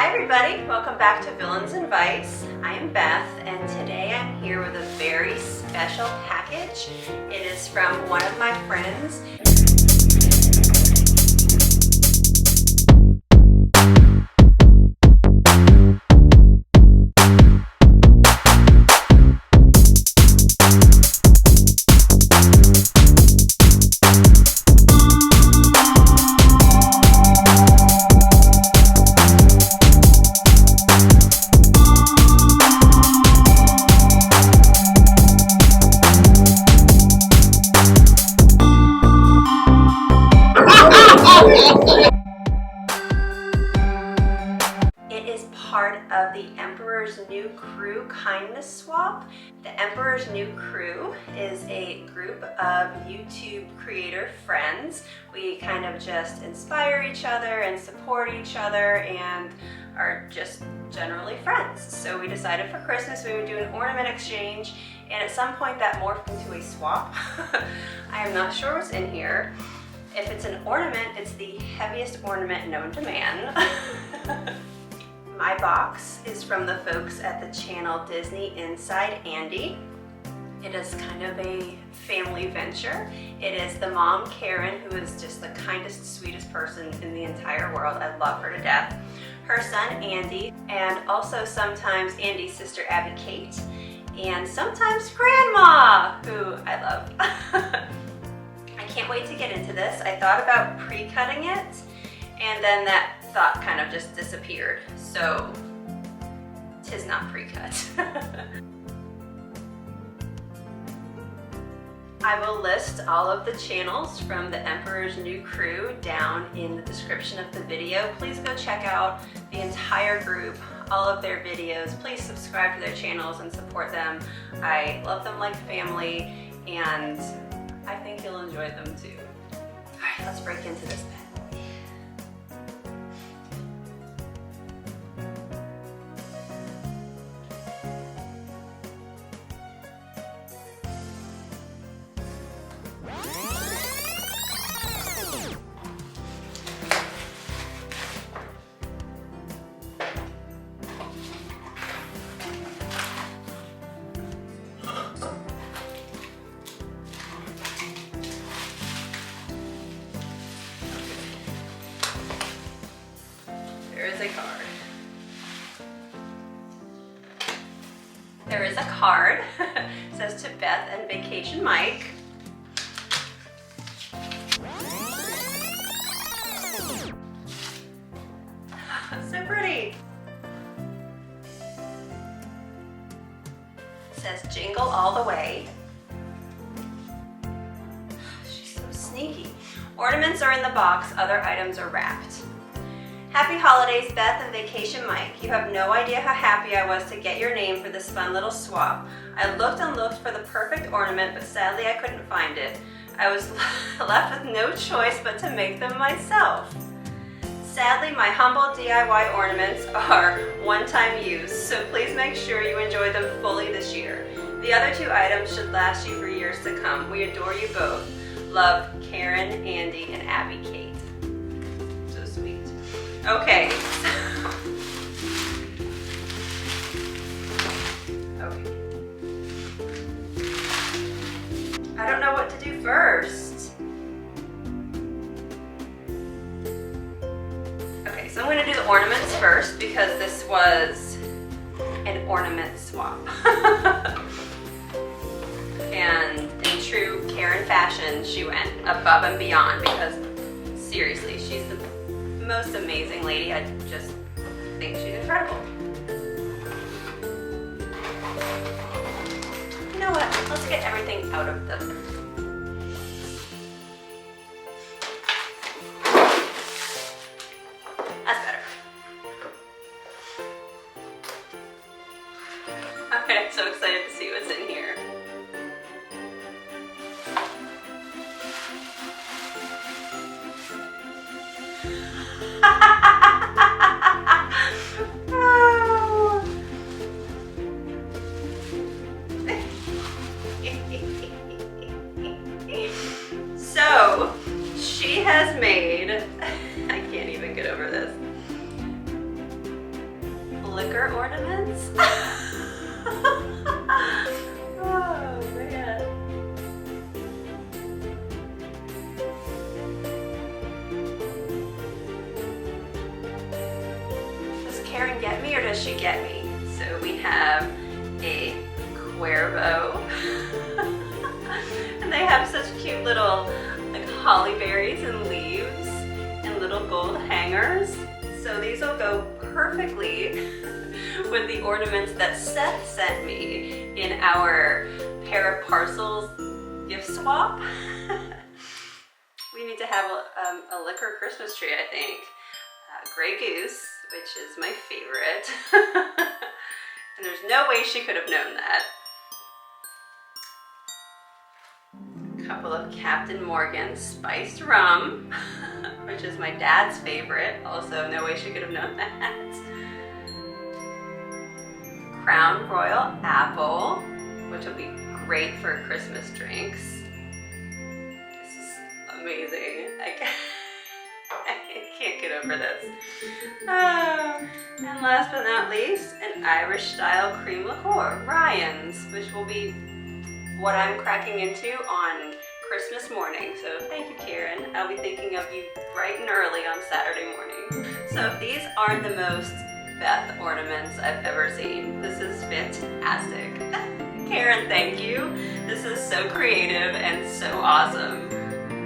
Hi everybody, welcome back to Villains and Vice. I am Beth and today I'm here with a very special package. It is from one of my friends. It is part of the Emperor's New Crew kindness swap. The Emperor's New Crew is a group of YouTube creator friends. We kind of just inspire each other and support each other and are just generally friends. So we decided for Christmas we would do an ornament exchange, and at some point that morphed into a swap. I am not sure what's in here. If it's an ornament, it's the heaviest ornament known to man. My box is from the folks at the channel Disney Inside Andy. It is kind of a family venture. It is the mom, Karen, who is just the kindest, sweetest person in the entire world. I love her to death. Her son, Andy, and also sometimes Andy's sister, Viceit, and sometimes Grandma, who I love. I can't wait to get into this. I thought about pre-cutting it, and then that thought kind of just disappeared. So, 'tis not pre-cut. I will list all of the channels from the Emperor's New Crew down in the description of the video. Please go check out the entire group, all of their videos. Please subscribe to their channels and support them. I love them like family, and I think you'll enjoy them too. All right, let's break into this bed. There is a card. It says to Beth and Vacation Mike. So pretty. It says jingle all the way. She's so sneaky. Ornaments are in the box, other items are wrapped. Happy holidays, Beth and Vacation Mike. You have no idea how happy I was to get your name for this fun little swap. I looked and looked for the perfect ornament, but sadly I couldn't find it. I was left with no choice but to make them myself. Sadly, my humble DIY ornaments are one-time use, so please make sure you enjoy them fully this year. The other two items should last you for years to come. We adore you both. Love, Karen, Andy, and Viceit. So sweet. Okay. Okay. I don't know what to do first. Okay, so I'm going to do the ornaments first because this was an ornament swap. And in true Karen fashion, she went above and beyond because seriously, she's the most amazing lady. I just think she's incredible. You know what? Let's get everything out of the... That's better. Okay, I'm so excited to see what's in here. So, she has made, I can't even get over this, flicker ornaments. Oh man. Does Karen get me or does she get me? So we have a Cuervo. And they have such cute little like holly berries and leaves and little gold hangers. So these will go perfectly with the ornaments that Seth sent me in our pair of parcels gift swap. We need to have a liquor Christmas tree, I think. Grey Goose, which is my favorite. And there's no way she could have known that. A couple of Captain Morgan spiced rum, which is my dad's favorite. Also, no way she could have known that. Crown Royal Apple, which will be great for Christmas drinks. This is amazing. I can't get over this. And last but not least, an Irish style cream liqueur, Ryan's, which will be what I'm cracking into on Christmas morning. So thank you, Karen. I'll be thinking of you bright and early on Saturday morning. So if these aren't the most Beth ornaments I've ever seen, this is fantastic. Karen, thank you. This is so creative and so awesome.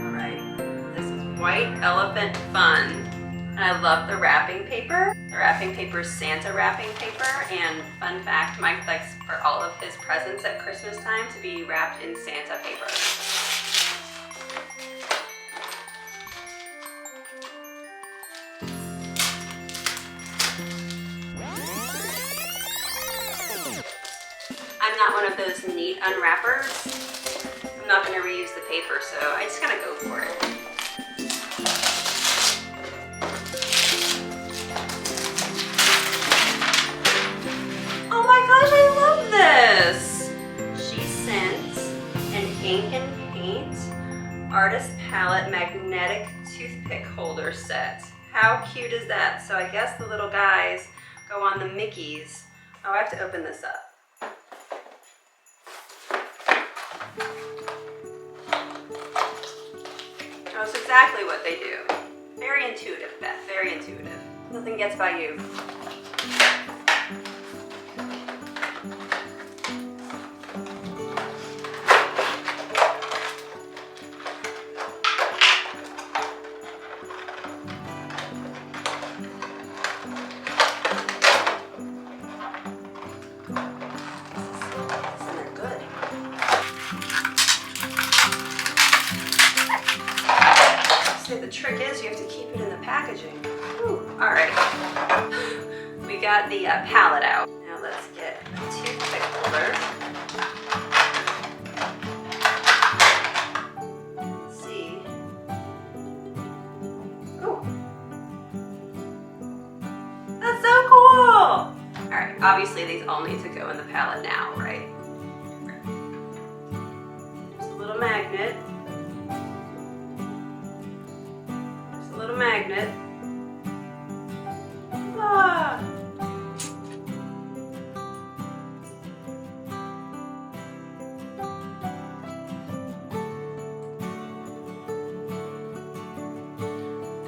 All right, this is White Elephant Fun. And I love the wrapping paper. The wrapping paper is Santa wrapping paper. And fun fact, Mike likes for all of his presents at Christmas time to be wrapped in Santa paper. I'm not one of those neat unwrappers. I'm not going to reuse the paper, so I just gotta go for it. Oh my gosh, I love this! She sent an ink and paint artist palette magnetic toothpick holder set. How cute is that? So I guess the little guys go on the Mickeys. Oh, I have to open this up. That's exactly what they do. Very intuitive, Beth, very intuitive. Nothing gets by you. The trick is you have to keep it in the packaging. All right, we got the palette out. Now let's get a toothpick holder. Let's see. Ooh, that's so cool. All right, obviously these all need to go in the palette now, right? There's a little magnet. Little magnet. Ah.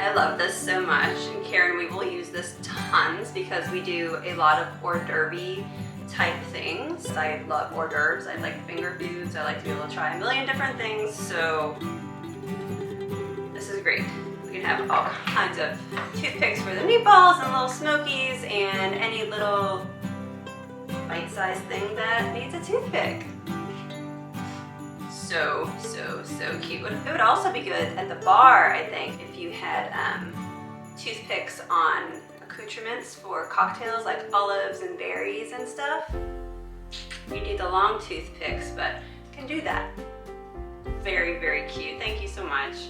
I love this so much, and Karen, we will use this tons because we do a lot of hors d'oeuvre type things. I love hors d'oeuvres. I like finger foods. I like to be able to try a million different things, so this is great. We can have all kinds of toothpicks for the meatballs and little smokies and any little bite-sized thing that needs a toothpick. So cute. It would also be good at the bar, I think, if you had toothpicks on accoutrements for cocktails like olives and berries and stuff. You need the long toothpicks, but you can do that. Very, very cute. Thank you so much.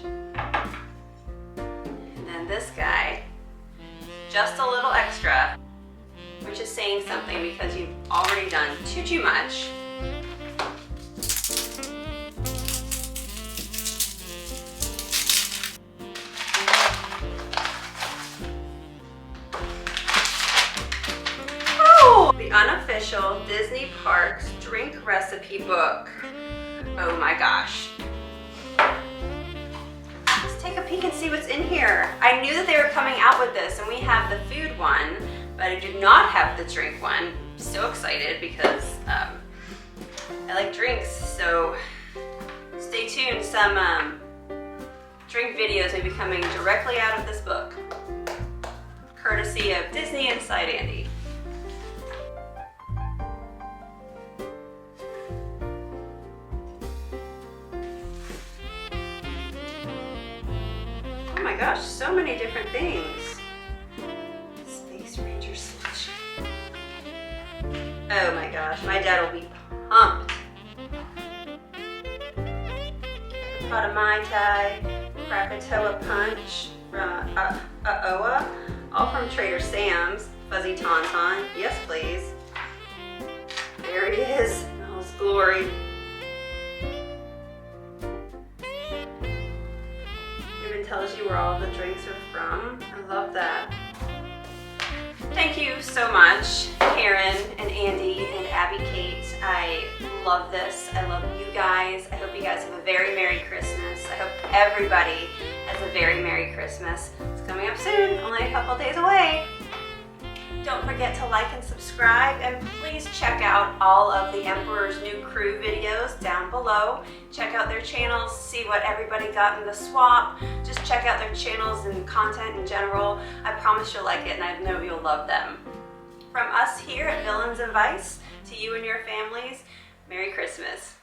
And this guy, just a little extra, which is saying something because you've already done too much. the unofficial Disney Parks drink recipe book. Oh my gosh. Let's take a peek and see what's in here. I knew that they were coming out with this, and we have the food one, but I did not have the drink one. I'm so excited because I like drinks, so stay tuned. Some drink videos may be coming directly out of this book, courtesy of Disney Inside Andy. Oh my gosh, so many different things. Space Ranger slush. Oh my gosh, my dad will be pumped. Pot of Mai Tai, Krakatoa Punch from Oa, all from Trader Sam's. Fuzzy Tauntaun, yes please. There he is, in all his glory. Even tells you where all the drinks are from. I love that. Thank you so much, Karen and Andy and Abby Kate. I love this. I love you guys. I hope you guys have a very Merry Christmas. I hope everybody has a very Merry Christmas. It's coming up soon, only a couple days away. Don't forget to like and subscribe, and please check out all of the Emperor's New Crew videos down below. Check out their channels, see what everybody got in the swap. Just check out their channels and content in general. I promise you'll like it, and I know you'll love them. From us here at Villains and Vice, to you and your families, Merry Christmas.